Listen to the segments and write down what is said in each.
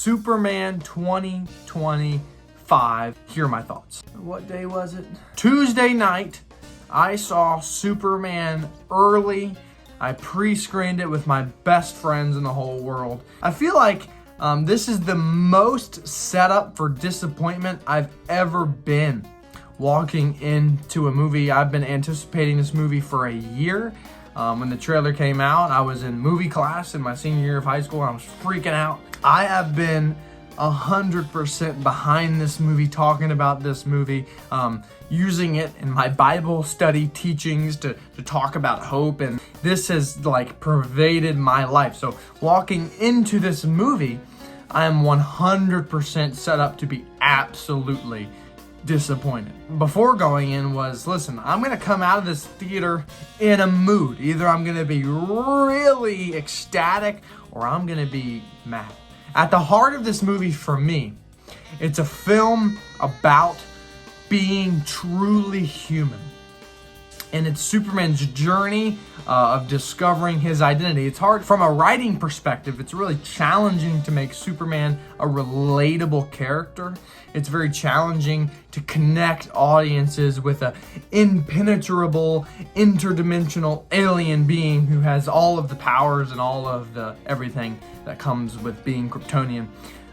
Superman 2025. Here are my thoughts. What day was it? Tuesday night, I saw Superman early. I pre-screened it with my best friends in the whole world. I feel like this is the most set up for disappointment I've ever been walking into a movie. I've been anticipating this movie for a year. When the trailer came out, I was in movie class in my senior year of high school and I was freaking out. I have been 100% behind this movie, talking about this movie, using it in my Bible study teachings to talk about hope, and this has like pervaded my life. So walking into this movie, I am 100% set up to be absolutely disappointed. Before going in was, listen, I'm gonna come out of this theater in a mood. Either I'm gonna be really ecstatic or I'm gonna be mad. At the heart of this movie for me, it's a film about being truly human. And it's Superman's journey of discovering his identity. It's hard from a writing perspective. It's really challenging to make Superman a relatable character. It's very challenging to connect audiences with an impenetrable, interdimensional alien being who has all of the powers and all of the everything that comes with being Kryptonian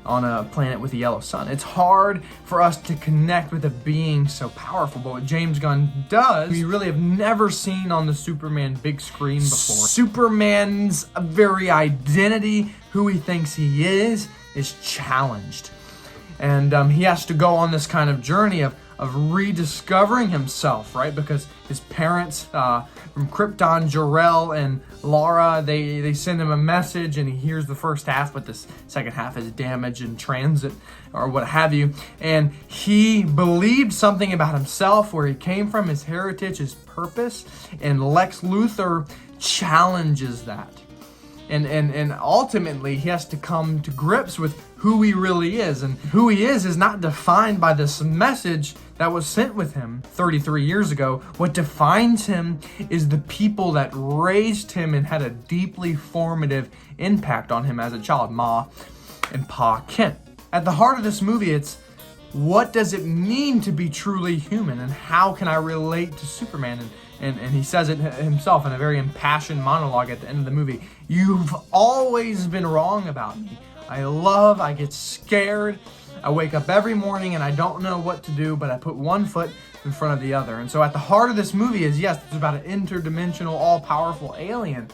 on a planet with a yellow sun. It's hard for us to connect with a being so powerful, but what James Gunn does, we really have never seen on the Superman big screen before. Superman's very identity, who he thinks he is challenged. And he has to go on this kind of journey of rediscovering himself, right? Because his parents from Krypton, Jor-El and Lara, they send him a message and he hears the first half, but this second half is damaged in transit or what have you. And he believed something about himself, where he came from, his heritage, his purpose, and Lex Luthor challenges that. And ultimately, he has to come to grips with who he really is. And who he is not defined by this message that was sent with him 33 years ago. What defines him is the people that raised him and had a deeply formative impact on him as a child, Ma and Pa Kent. At the heart of this movie, it's what does it mean to be truly human, and how can I relate to Superman? And he says it himself in a very impassioned monologue at the end of the movie. You've always been wrong about me. I get scared. I wake up every morning and I don't know what to do, but I put one foot in front of the other. And so at the heart of this movie is, yes, it's about an interdimensional, all-powerful alien,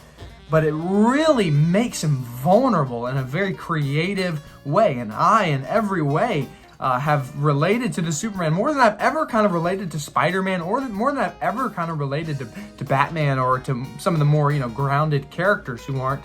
but it really makes him vulnerable in a very creative way. And I, in every way, have related to the Superman more than I've ever kind of related to Spider-Man, or more than I've ever kind of related to Batman, or to some of the more, grounded characters who aren't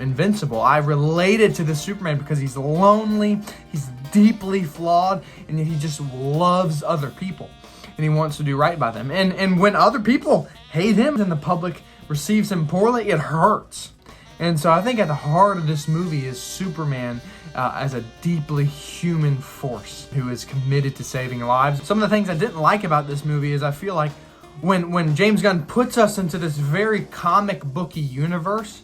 invincible. I related to the Superman because he's lonely, he's deeply flawed, and he just loves other people, and he wants to do right by them. And when other people hate him and the public receives him poorly, it hurts. And so I think at the heart of this movie is Superman as a deeply human force who is committed to saving lives. Some of the things I didn't like about this movie is I feel like when James Gunn puts us into this very comic booky universe,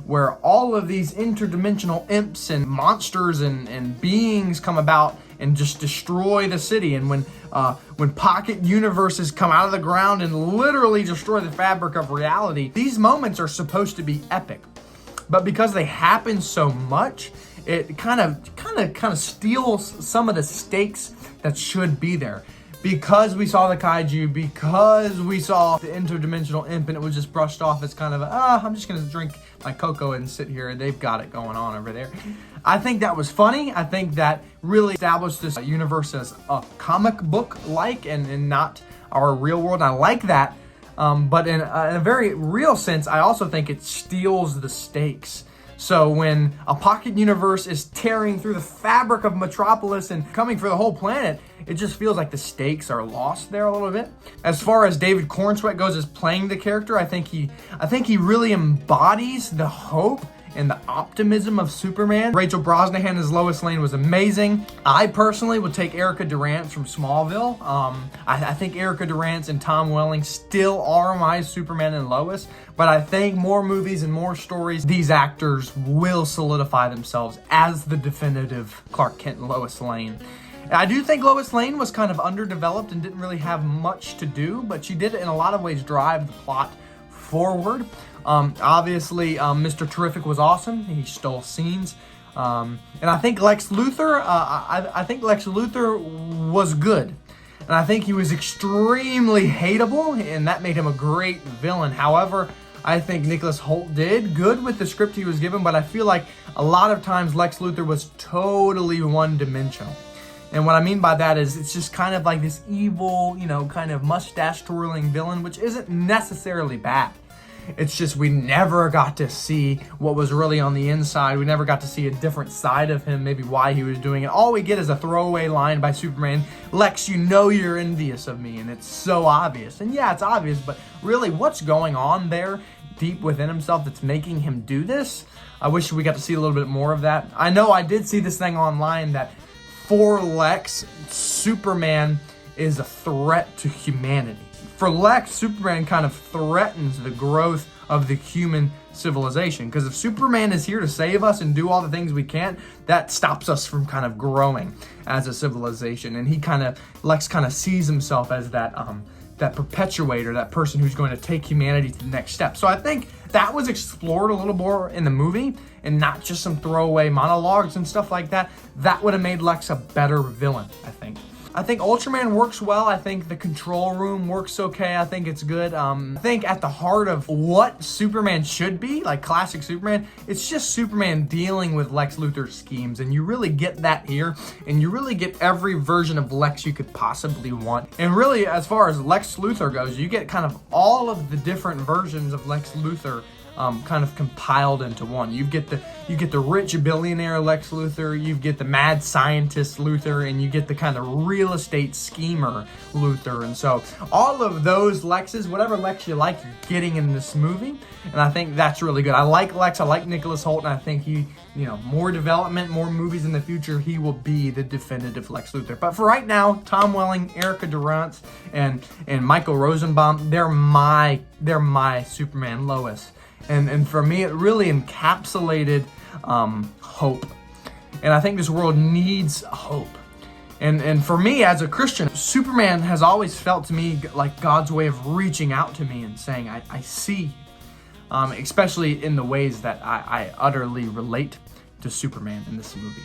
where all of these interdimensional imps and monsters and beings come about and just destroy the city, and when pocket universes come out of the ground and literally destroy the fabric of reality, these moments are supposed to be epic. But because they happen so much, it kind of steals some of the stakes that should be there. Because we saw the kaiju, because we saw the interdimensional imp, and it was just brushed off as kind of I'm just gonna drink my cocoa and sit here, and they've got it going on over there. I think that was funny. I think that really established this universe as a comic book-like and not our real world. I like that. But in a very real sense, I also think it steals the stakes. So when a pocket universe is tearing through the fabric of Metropolis and coming for the whole planet, it just feels like the stakes are lost there a little bit. As far as David Cornsweet goes as playing the character, I think he really embodies the hope and the optimism of Superman. Rachel Brosnahan as Lois Lane was amazing. I personally would take Erica Durance from Smallville. I think Erica Durance and Tom Welling still are my Superman and Lois, but I think more movies and more stories, these actors will solidify themselves as the definitive Clark Kent and Lois Lane. I do think Lois Lane was kind of underdeveloped and didn't really have much to do, but she did in a lot of ways drive the plot forward. Obviously, Mr. Terrific was awesome. He stole scenes. And I think Lex Luthor, I think Lex Luthor was good. And I think he was extremely hateable, and that made him a great villain. However, I think Nicholas Hoult did good with the script he was given, but I feel like a lot of times Lex Luthor was totally one-dimensional. And what I mean by that is it's just kind of like this evil, kind of mustache-twirling villain, which isn't necessarily bad. It's just we never got to see what was really on the inside. We never got to see a different side of him, maybe why he was doing it. All we get is a throwaway line by Superman, Lex, you know you're envious of me, and it's so obvious. And yeah, it's obvious, but really what's going on there deep within himself that's making him do this? I wish we got to see a little bit more of that. I know I did see this thing online that for Lex, Superman is a threat to humanity. For Lex, Superman kind of threatens the growth of the human civilization. Because if Superman is here to save us and do all the things we can't, that stops us from kind of growing as a civilization. And Lex kind of sees himself as that perpetuator, that person who's going to take humanity to the next step. So I think that was explored a little more in the movie and not just some throwaway monologues and stuff like that. That would have made Lex a better villain, I think. I think Ultraman works well. I think the control room works okay. I think it's good. I think at the heart of what Superman should be, like classic Superman, it's just Superman dealing with Lex Luthor's schemes. And you really get that here. And you really get every version of Lex you could possibly want. And really, as far as Lex Luthor goes, you get kind of all of the different versions of Lex Luthor kind of compiled into one. You get the rich billionaire Lex Luthor, you get the mad scientist Luthor, and you get the kind of real estate schemer Luthor. And so all of those Lexes, whatever Lex you like, you're getting in this movie. And I think that's really good. I like Lex, I like Nicholas Hoult, and I think he, more development, more movies in the future, he will be the definitive Lex Luthor. But for right now, Tom Welling, Erica Durance, and Michael Rosenbaum, they're my Superman Lois. And for me, it really encapsulated hope. And I think this world needs hope. And for me, as a Christian, Superman has always felt to me like God's way of reaching out to me and saying, I see you. Especially in the ways that I utterly relate to Superman in this movie.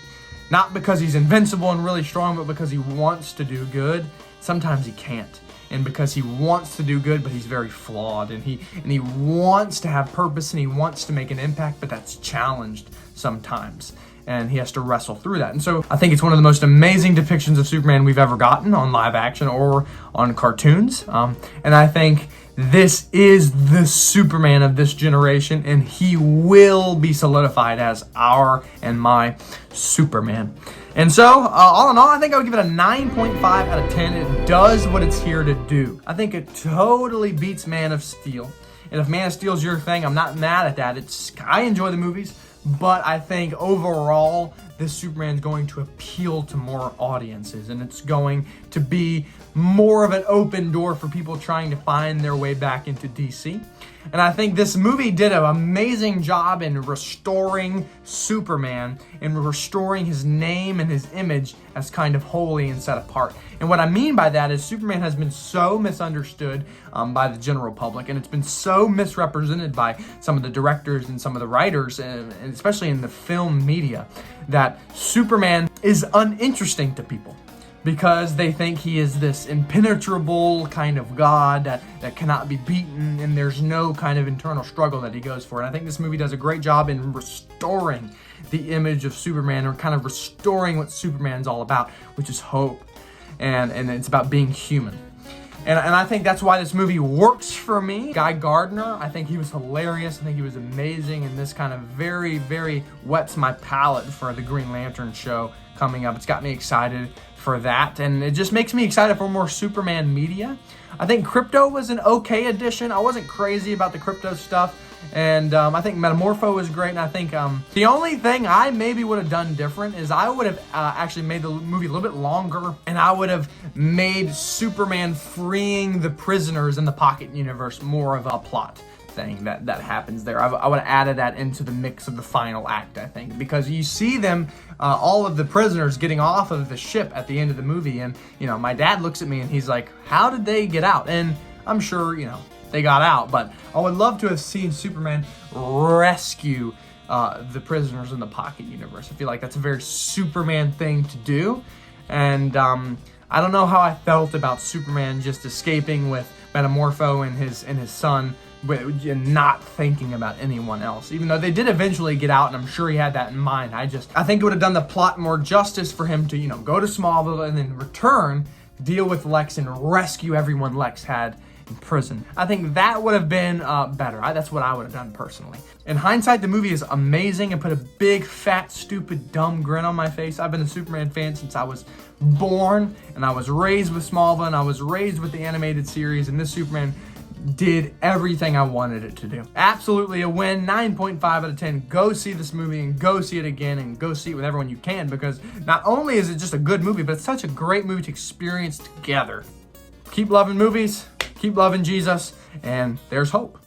Not because he's invincible and really strong, but because he wants to do good. Sometimes he can't. And because he wants to do good, but he's very flawed, and he wants to have purpose and he wants to make an impact, but that's challenged sometimes. And he has to wrestle through that. And so I think it's one of the most amazing depictions of Superman we've ever gotten on live action or on cartoons. And I think this is the Superman of this generation, and he will be solidified as our and my Superman. And so, all in all, I think I would give it a 9.5 out of 10. It does what it's here to do. I think it totally beats Man of Steel. And if Man of Steel is your thing, I'm not mad at that. I enjoy the movies, but I think overall, this Superman is going to appeal to more audiences, and it's going to be more of an open door for people trying to find their way back into DC. And I think this movie did an amazing job in restoring Superman and restoring his name and his image as kind of holy and set apart. And what I mean by that is Superman has been so misunderstood by the general public, and it's been so misrepresented by some of the directors and some of the writers, and especially in the film media, that Superman is uninteresting to people. Because they think he is this impenetrable kind of god that cannot be beaten, and there's no kind of internal struggle that he goes for. And I think this movie does a great job in restoring the image of Superman, or kind of restoring what Superman's all about, which is hope. And it's about being human. And I think that's why this movie works for me. Guy Gardner, I think he was hilarious. I think he was amazing. And this kind of very, very whets my palate for the Green Lantern show coming up. It's got me excited for that. And it just makes me excited for more Superman media. I think Crypto was an okay addition. I wasn't crazy about the Crypto stuff. And I think Metamorpho was great. And I think the only thing I maybe would have done different is I would have actually made the movie a little bit longer, and I would have made Superman freeing the prisoners in the Pocket Universe more of a plot thing that happens there. I would have added that into the mix of the final act, I think, because you see them, all of the prisoners getting off of the ship at the end of the movie, and my dad looks at me and he's like, how did they get out? And I'm sure they got out, but I would love to have seen Superman rescue the prisoners in the Pocket Universe. I feel like that's a very Superman thing to do, and I don't know how I felt about Superman just escaping with Metamorpho and his son, not thinking about anyone else, even though they did eventually get out, and I'm sure he had that in mind. I think it would have done the plot more justice for him to go to Smallville and then return, deal with Lex, and rescue everyone Lex had in prison. I think that would have been better. That's what I would have done personally. In hindsight, the movie is amazing and put a big, fat, stupid, dumb grin on my face. I've been a Superman fan since I was born, and I was raised with Smallville, and I was raised with the animated series, and this Superman did everything I wanted it to do. Absolutely a win. 9.5 out of 10. Go see this movie and go see it again, and go see it with everyone you can, because not only is it just a good movie, but it's such a great movie to experience together. Keep loving movies, keep loving Jesus, and there's hope.